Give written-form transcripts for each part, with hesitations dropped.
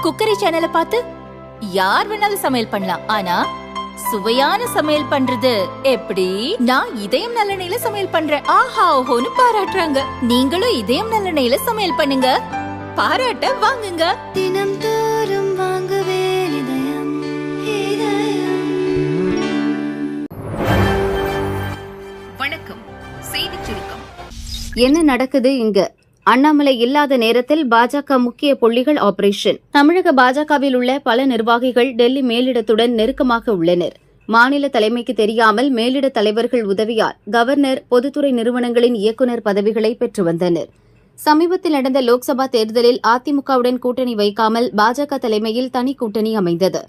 Cookery சேனலை பார்த்து யார் வேணாலும் சமையல் பண்ணலாம். ஆனா சுவையான சமையல் பண்றது எப்படி? நான் இதயம் நல்லெண்ணெயில சமையல் பண்றேன். ஆஹா ஓஹோன்னு பாராட்டுறாங்க. நீங்களும் இதயம் நல்லெண்ணெயில சமையல் பண்ணுங்க, பாராட்ட வாங்குங்க. தினம் தோறும் வாங்குவே இதயம் இதயம். வணக்கம். செய்திச் சுருக்கம். என்ன நடக்குது இங்க? அண்ணாமலை இல்லாத நேரத்தில் பாஜக முக்கிய புள்ளிகள் ஆபரேஷன். தமிழக பாஜகவில் உள்ள பல நிர்வாகிகள் டெல்லி மேலிடத்துடன் நெருக்கமாக உள்ளனர். மாநில தலைமைக்கு தெரியாமல் மேலிட தலைவர்கள் உதவியால் கவர்னர், பொதுத்துறை நிறுவனங்களின் இயக்குநர் பதவிகளை பெற்று வந்தனர். சமீபத்தில் நடந்த லோக்சபா தேர்தலில் அதிமுகவுடன் கூட்டணி வைக்காமல் பாஜக தலைமையில் தனி கூட்டணி அமைந்தது.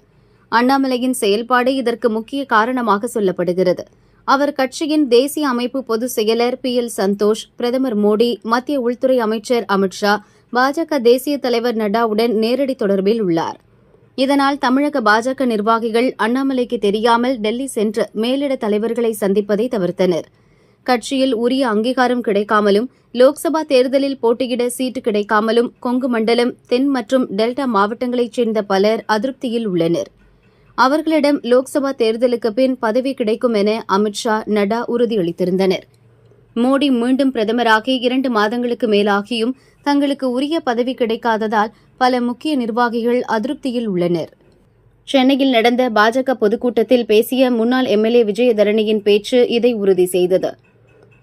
அண்ணாமலையின் செயல்பாடு இதற்கு முக்கிய காரணமாக சொல்லப்படுகிறது. அவர் கட்சியின் தேசிய அமைப்பு பொதுச் செயலர் PL சந்தோஷ், பிரதமர் மோடி, மத்திய உள்துறை அமைச்சர் அமித்ஷா, பாஜக தேசிய தலைவர் நட்டாவுடன் நேரடி தொடர்பில் உள்ளார். இதனால் தமிழக பாஜக நிர்வாகிகள் அண்ணாமலைக்கு தெரியாமல் டெல்லி சென்று மேலிட தலைவர்களை சந்திப்பதை தவிர்த்தனர். கட்சியில் உரிய அங்கீகாரம் கிடைக்காமலும், லோக்சபா தேர்தலில் போட்டியிட சீட்டு கிடைக்காமலும் கொங்கு மண்டலம், தென் மற்றும் டெல்டா மாவட்டங்களைச் சேர்ந்த பலர் அதிருப்தியில் உள்ளனர். அவர்களிடம் லோக்சபா தேர்தலுக்கு பின் பதவி கிடைக்கும் என அமித்ஷா, நட்டா உறுதியளித்திருந்தனர். மோடி மீண்டும் பிரதமராகி 2 மாதங்களுக்கு மேலாகியும் தங்களுக்கு உரிய பதவி கிடைக்காததால் பல முக்கிய நிர்வாகிகள் அதிருப்தியில் உள்ளனர். சென்னையில் நடந்த பாஜக பொதுக்கூட்டத்தில் பேசிய முன்னாள் MLA விஜயதரணியின் பேச்சு இதை உறுதி செய்தது.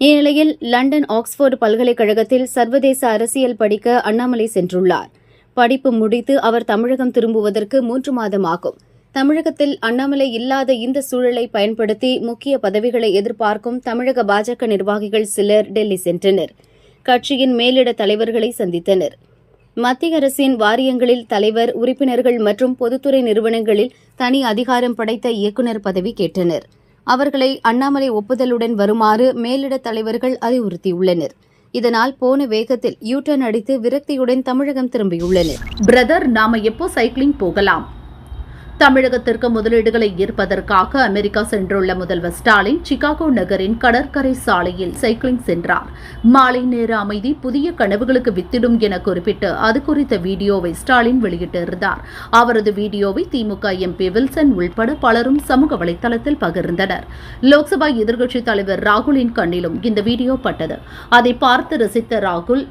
இந்நிலையில் லண்டன் ஆக்ஸ்போர்டு பல்கலைக்கழகத்தில் சர்வதேச அரசியல் படிக்க அண்ணாமலை சென்றுள்ளார். படிப்பு முடித்து அவர் தமிழகம் திரும்புவதற்கு 3 மாதம் ஆகும். தமிழகத்தில் அண்ணாமலை இல்லாத இந்த சூழலை பயன்படுத்தி முக்கிய பதவிகளை எதிர்பார்க்கும் தமிழக பாஜக நிர்வாகிகள் சிலர் டெல்லி சென்றனர். கட்சியின் மேலிட தலைவர்களை சந்தித்தனர். மத்திய அரசின் வாரியங்களில் தலைவர், உறுப்பினர்கள் மற்றும் பொதுத்துறை நிறுவனங்களில் தனி அதிகாரம் படைத்த இயக்குநர் பதவி கேட்டனர். அவர்களை அண்ணாமலை ஒப்புதலுடன் வருமாறு மேலிட தலைவர்கள் அறிவுறுத்தியுள்ளனர். இதனால் போன வேகத்தில் யூ-டர்ன் அடித்து விரக்தியுடன் தமிழகம் திரும்பியுள்ளனர். பிரதர், நாம எப்போ சைக்கிளிங் போகலாம்? தமிழகத்திற்கு முதலீடுகளை ஈர்ப்பதற்காக அமெரிக்கா சென்றுள்ள முதல்வர் ஸ்டாலின் சிகாகோ நகரின் கடற்கரை சாலையில் சைக்கிளிங் சென்றார். மாலை நேர அமைதி புதிய கனவுகளுக்கு வித்திடும் என குறிப்பிட்டு அது குறித்த வீடியோவை ஸ்டாலின் வெளியிட்டிருந்தார். அவரது வீடியோவை திமுக MP வில்சன் உள்பட பலரும் சமூக வலைதளத்தில் பகிர்ந்தனர். லோக்சபா எதிர்க்கட்சித் தலைவர் ராகுலின் கண்ணிலும் இந்த வீடியோ பட்டது. அதை பார்த்து ரசித்த ராகுல்,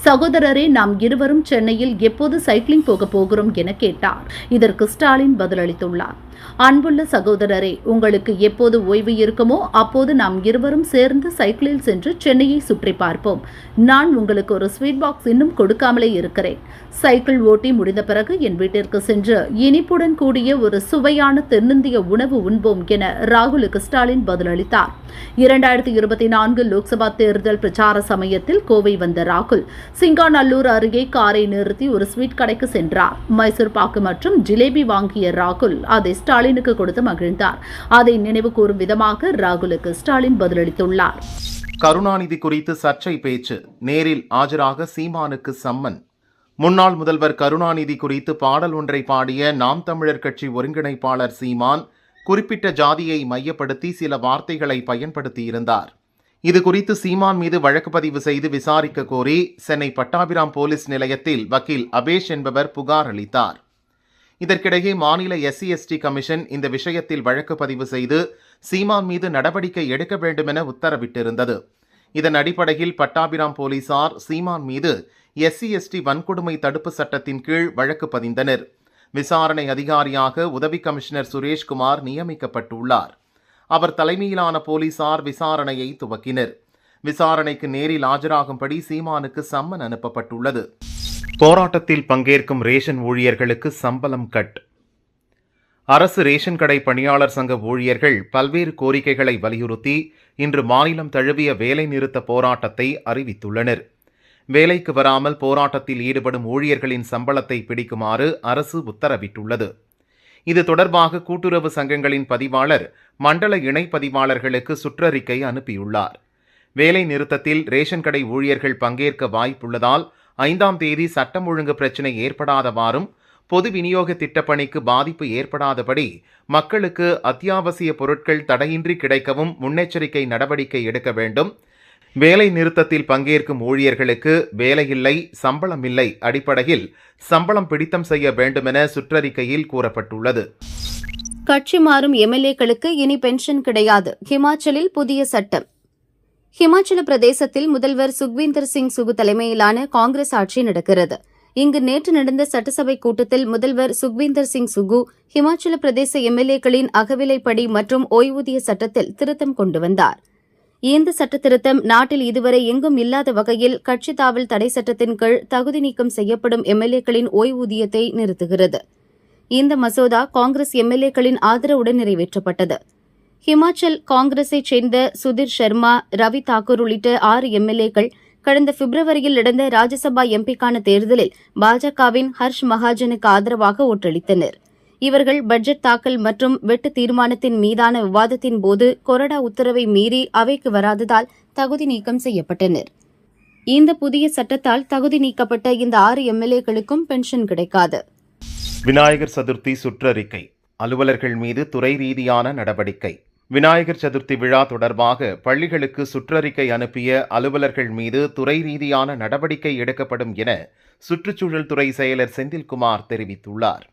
சகோதரரே, நாம் இருவரும் சென்னையில் எப்போது சைக்கிளிங் போக போகிறோம் என கேட்டார். இதற்கு ஸ்டாலின் பதிலளித்துள்ளார். அன்புள்ள சகோதரரே, உங்களுக்கு எப்போது ஓய்வு இருக்குமோ அப்போது நாம் இருவரும் சேர்ந்து சைக்கிளில் சென்று சென்னையை சுற்றி பார்ப்போம். நான் உங்களுக்கு ஒரு ஸ்வீட் பாக்ஸ் இன்னும் கொடுக்காமலே இருக்கிறேன். சைக்கிள் ஓட்டி முடிந்த பிறகு என் வீட்டிற்கு சென்று இனிப்புடன் கூடிய ஒரு சுவையான தென்னிந்திய உணவு உண்போம் என ராகுலுக்கு ஸ்டாலின் பதிலளித்தார். 2024 லோக்சபா தேர்தல் பிரச்சார சமயத்தில் கோவை வந்த ராகுல் சிங்காநல்லூர் அருகே காரை நிறுத்தி ஒரு ஸ்வீட் கடைக்கு சென்றார். மைசூர் பாக்கு மற்றும் ஜிலேபி வாங்கிய ராகுல் அதை ஸ்டாலினுக்கு கொடுத்து மகிழ்ந்தார். அதை நினைவு கூறும் விதமாக ராகுலுக்கு ஸ்டாலின் பதிலளித்துள்ளார். கருணாநிதி குறித்து சர்ச்சை பேச்சு, நேரில் ஆஜராக சீமானுக்கு சம்மன். முன்னாள் முதல்வர் கருணாநிதி குறித்து பாடல் ஒன்றை பாடிய நாம் தமிழர் கட்சி ஒருங்கிணைப்பாளர் சீமான் குறிப்பிட்ட ஜாதியை மையப்படுத்தி சில வார்த்தைகளை பயன்படுத்தியிருந்தார். இது குறித்து சீமான் மீது வழக்கு பதிவு செய்து விசாரிக்க கோரி சென்னை பட்டாபிராம் போலீஸ் நிலையத்தில் வக்கீல் அபேஷ் என்பவர் புகார் அளித்தார். இதற்கிடையே மாநில SC/ST கமிஷன் இந்த விஷயத்தில் வழக்கு பதிவு செய்து சீமான் மீது நடவடிக்கை எடுக்க வேண்டுமென உத்தரவிட்டிருந்தது. இதன் அடிப்படையில் பட்டாபிராம் போலீசார் சீமான் மீது SC/ST வன்கொடுமை தடுப்பு சட்டத்தின் கீழ் வழக்கு பதிந்தனர். விசாரணை அதிகாரியாக உதவி கமிஷனர் சுரேஷ்குமார் நியமிக்கப்பட்டுள்ளார். அவர் தலைமையிலான போலீசார் விசாரணையை துவக்கினர். விசாரணைக்கு நேரில் ஆஜராகும்படி சீமானுக்கு சம்மன் அனுப்பப்பட்டுள்ளது. போராட்டத்தில் பங்கேற்கும் ரேஷன் ஊழியர்களுக்கு சம்பளம் கட். அரசு ரேஷன் கடை பணியாளர் சங்க ஊழியர்கள் பல்வேறு கோரிக்கைகளை வலியுறுத்தி இன்று மாநிலம் தழுவிய வேலைநிறுத்த போராட்டத்தை அறிவித்துள்ளனர். வேலைக்கு வராமல் போராட்டத்தில் ஈடுபடும் ஊழியர்களின் சம்பளத்தை பிடிக்குமாறு அரசு உத்தரவிட்டுள்ளது. இது தொடர்பாக கூட்டுறவு சங்கங்களின் பதிவாளர் மண்டல இணை பதிவாளர்களுக்கு சுற்றறிக்கை அனுப்பியுள்ளார். வேலை நிறுத்தத்தில் ரேஷன் கடை ஊழியர்கள் பங்கேற்க வாய்ப்புள்ளதால் 5ஆம் தேதி சட்டம் ஒழுங்கு பிரச்சினை ஏற்படாதவாறும் பொது விநியோக திட்டப்பணிக்கு பாதிப்பு ஏற்படாதபடி மக்களுக்கு அத்தியாவசிய பொருட்கள் தடையின்றி கிடைக்கவும் முன்னெச்சரிக்கை நடவடிக்கை எடுக்க வேண்டும். வேலை நிறுத்தத்தில் பங்கேற்கும் ஊழியர்களுக்கு வேலையில்லை, சம்பளம் இல்லை அடிப்படையில் சம்பளம் பிடித்தம் செய்ய வேண்டுமென சுற்றறிக்கையில் கூறப்பட்டுள்ளது. கட்சி மாறும் எம்எல்ஏக்களுக்கு இனி பென்ஷன் கிடையாது. ஹிமாச்சலில் புதிய சட்டம். ஹிமாச்சல பிரதேசத்தில் முதல்வர் சுக்வீந்தர் சிங் சுகு தலைமையிலான காங்கிரஸ் ஆட்சி நடக்கிறது. இங்கு நேற்று நடந்த சட்டசபை கூட்டத்தில் முதல்வர் சுக்வீந்தர் சிங் சுகு ஹிமாச்சல பிரதேச எம்எல்ஏக்களின் அகவிலைப்படி மற்றும் ஓய்வூதிய சட்டத்தில் திருத்தம் கொண்டு வந்தார். இந்த சட்ட திருத்தம் நாட்டில் இதுவரை எங்கும் இல்லாத வகையில் கட்சி தாவல் தடை சட்டத்தின் கீழ் தகுதி நீக்கம் செய்யப்படும் எம்எல்ஏக்களின் ஓய்வூதியத்தை நிறுத்துகிறது. இந்த மசோதா காங்கிரஸ் எம்எல்ஏக்களின் ஆதரவுடன் நிறைவேற்றப்பட்டது. ஹிமாச்சல் காங்கிரஸைச் சேர்ந்த சுதீர் சர்மா, ரவி தாக்கூர் உள்ளிட்ட 6 எம்எல்ஏக்கள் கடந்த பிப்ரவரியில் நடந்த ராஜ்யசபா எம்பிக்கான தேர்தலில் பாஜகவின் ஹர்ஷ் மகாஜனுக்கு ஆதரவாக ஓட்டளித்தனர். இவர்கள் பட்ஜெட் தாக்கல் மற்றும் வெட்டு தீர்மானத்தின் மீதான விவாதத்தின் போது கொறடா உத்தரவை மீறி அவைக்கு வராததால் தகுதி நீக்கம் செய்யப்பட்டனர். இந்த புதிய சட்டத்தால் தகுதி நீக்கப்பட்ட இந்த 6 எம்எல்ஏக்களுக்கும் பென்ஷன் கிடைக்காது. விநாயகர் சதுர்த்தி சுற்றறிக்கை. அலுவலர்கள் மீது துறை ரீதியான நடவடிக்கை. விநாயகர் சதுர்த்தி விழா தொடர்பாக பள்ளிகளுக்கு சுற்றறிக்கை அனுப்பிய அலுவலர்கள் மீது துறை ரீதியான நடவடிக்கை எடுக்கப்படும் என சுற்றுச்சூழல் துறை செயலர் செந்தில்குமார் தெரிவித்துள்ளார்.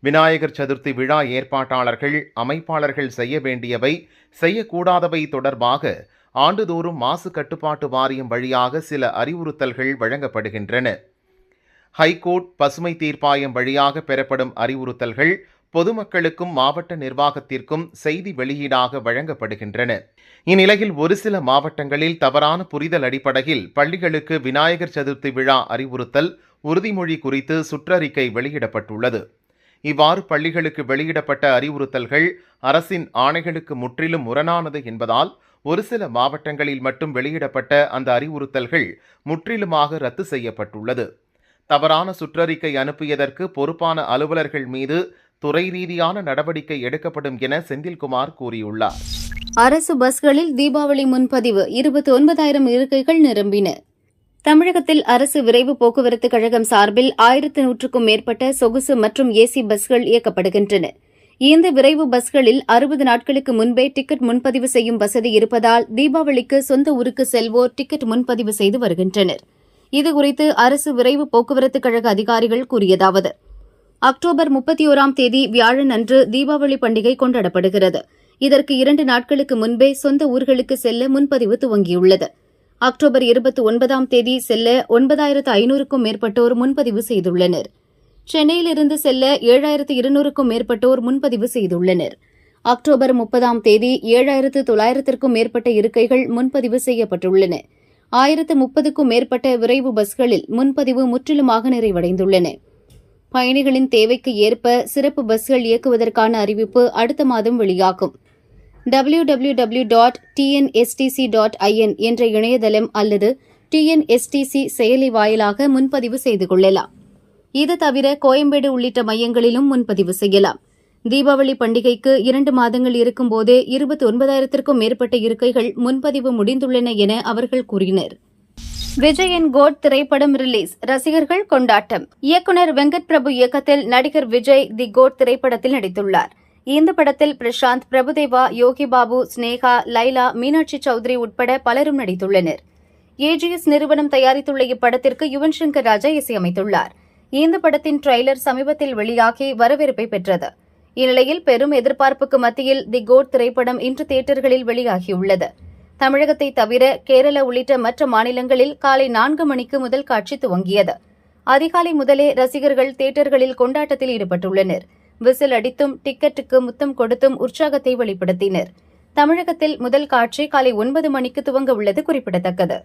விநாயகர் சதுர்த்தி விழா ஏற்பாட்டாளர்கள், அமைப்பாளர்கள் செய்ய வேண்டியவை, செய்யக்கூடாதவை தொடர்பாக ஆண்டுதோறும் மாசு கட்டுப்பாட்டு வாரியம் வழியாக சில அறிவுறுத்தல்கள் வழங்கப்படுகின்றன. ஹைகோர்ட், பசுமை தீர்ப்பாயம் வழியாக பெறப்படும் அறிவுறுத்தல்கள் பொதுமக்களுக்கும் மாவட்ட நிர்வாகத்திற்கும் செய்தி வெளியீடாக வழங்கப்படுகின்றன. இந்நிலையில் ஒரு சில மாவட்டங்களில் தவறான புரிதல் அடிப்படையில் பள்ளிகளுக்கு விநாயகர் சதுர்த்தி விழா அறிவுறுத்தல், உறுதிமொழி குறித்து சுற்றறிக்கை வெளியிடப்பட்டுள்ளது. இவ்வாறு பள்ளிகளுக்கு வெளியிடப்பட்ட அறிவுறுத்தல்கள் அரசின் ஆணைகளுக்கு முற்றிலும் முரணானது என்பதால் ஒரு சில மாவட்டங்களில் மட்டும் வெளியிடப்பட்ட அந்த அறிவுறுத்தல்கள் முற்றிலுமாக ரத்து செய்யப்பட்டுள்ளது. தவறான சுற்றறிக்கை அனுப்பியதற்கு பொறுப்பான அலுவலர்கள் மீது துறை ரீதியான நடவடிக்கை எடுக்கப்படும் என செந்தில்குமார் கூறியுள்ளார். அரசு பஸ்களில் தீபாவளி முன்பதிவு 29,000 இருக்கைகள் நிரம்பின. தமிழகத்தில் அரசு விரைவு போக்குவரத்து கழகம் சார்பில் 1100க்கும் மேற்பட்ட சொகுசு மற்றும் ஏசி பஸ்கள் இயக்கப்படுகின்றன. இந்த விரைவு பஸ்களில் 60 நாட்களுக்கு முன்பே டிக்கெட் முன்பதிவு செய்யும் வசதி இருப்பதால் தீபாவளிக்கு சொந்த ஊருக்கு செல்வோர் டிக்கெட் முன்பதிவு செய்து வருகின்றனர். இதுகுறித்து அரசு விரைவு போக்குவரத்து கழக அதிகாரிகள் கூறியதாவது: அக்டோபர் 31ஆம் தேதி வியாழன் அன்று தீபாவளி பண்டிகை கொண்டாடப்படுகிறது. இதற்கு 2 நாட்களுக்கு முன்பே சொந்த ஊர்களுக்கு செல்ல முன்பதிவு துவங்கியுள்ளது. அக்டோபர் 29ஆம் தேதி செல்ல 9,500க்கும் மேற்பட்டோர் முன்பதிவு செய்துள்ளனர். சென்னையிலிருந்து செல்ல 7,200க்கும் மேற்பட்டோர் முன்பதிவு செய்துள்ளனர். அக்டோபர் 30ஆம் தேதி 7,900க்கும் மேற்பட்ட இருக்கைகள் முன்பதிவு செய்யப்பட்டுள்ளன. 1030க்கும் மேற்பட்ட விரைவு பஸ்களில் முன்பதிவு முற்றிலுமாக நிறைவடைந்துள்ளன. பயணிகளின் தேவைக்கு ஏற்ப சிறப்பு பஸ்கள் இயக்குவதற்கான அறிவிப்பு அடுத்த மாதம் வெளியாகும். www.tnstc.in என்ற இணையதளம் அல்லது TNSTC செயலி வாயிலாக முன்பதிவு செய்து கொள்ளலாம். இது தவிர கோயம்பேடு உள்ளிட்ட மையங்களிலும் முன்பதிவு செய்யலாம். தீபாவளி பண்டிகைக்கு 2 மாதங்கள் இருக்கும்போதே 29,000க்கும் மேற்பட்ட இருக்கைகள் முன்பதிவு முடிந்துள்ளன என அவர்கள் கூறினர். விஜயின் கோட் திரைப்படம் ரிலீஸ், ரசிகர்கள் கொண்டாட்டம். இயக்குநர் வெங்கட் பிரபு இயக்கத்தில் நடிகர் விஜய் தி கோட் திரைப்படத்தில் நடித்துள்ளார். இந்த படத்தில் பிரசாந்த், பிரபுதேவா, யோகி பாபு, ஸ்னேகா, லைலா, மீனாட்சி சௌத்ரி உட்பட பலரும் நடித்துள்ளனர். AGS நிறுவனம் தயாரித்துள்ள இப்படத்திற்கு யுவன் சங்கர் ராஜா இசையமைத்துள்ளார். இந்த படத்தின் ட்ரெய்லர் சமீபத்தில் வெளியாகி வரவேற்பை பெற்றது. இந்நிலையில் பெரும் எதிர்பார்ப்புக்கு மத்தியில் தி கோட் திரைப்படம் இன்று தியேட்டர்களில் வெளியாகியுள்ளது. தமிழகத்தை தவிர கேரளா உள்ளிட்ட மற்ற மாநிலங்களில் காலை 4 மணிக்கு முதல் காட்சி துவங்கியது. அதிகாலை முதலே ரசிகர்கள் தியேட்டர்களில் கொண்டாட்டத்தில் ஈடுபட்டுள்ளனர். விசில் அடித்தும் டிக்கெட்டுக்கு முத்தம் கொடுத்தும் உற்சாகத்தை வெளிப்படுத்தினர். தமிழகத்தில் முதல் காட்சி காலை 9 மணிக்கு துவங்க உள்ளது குறிப்பிடத்தக்கது.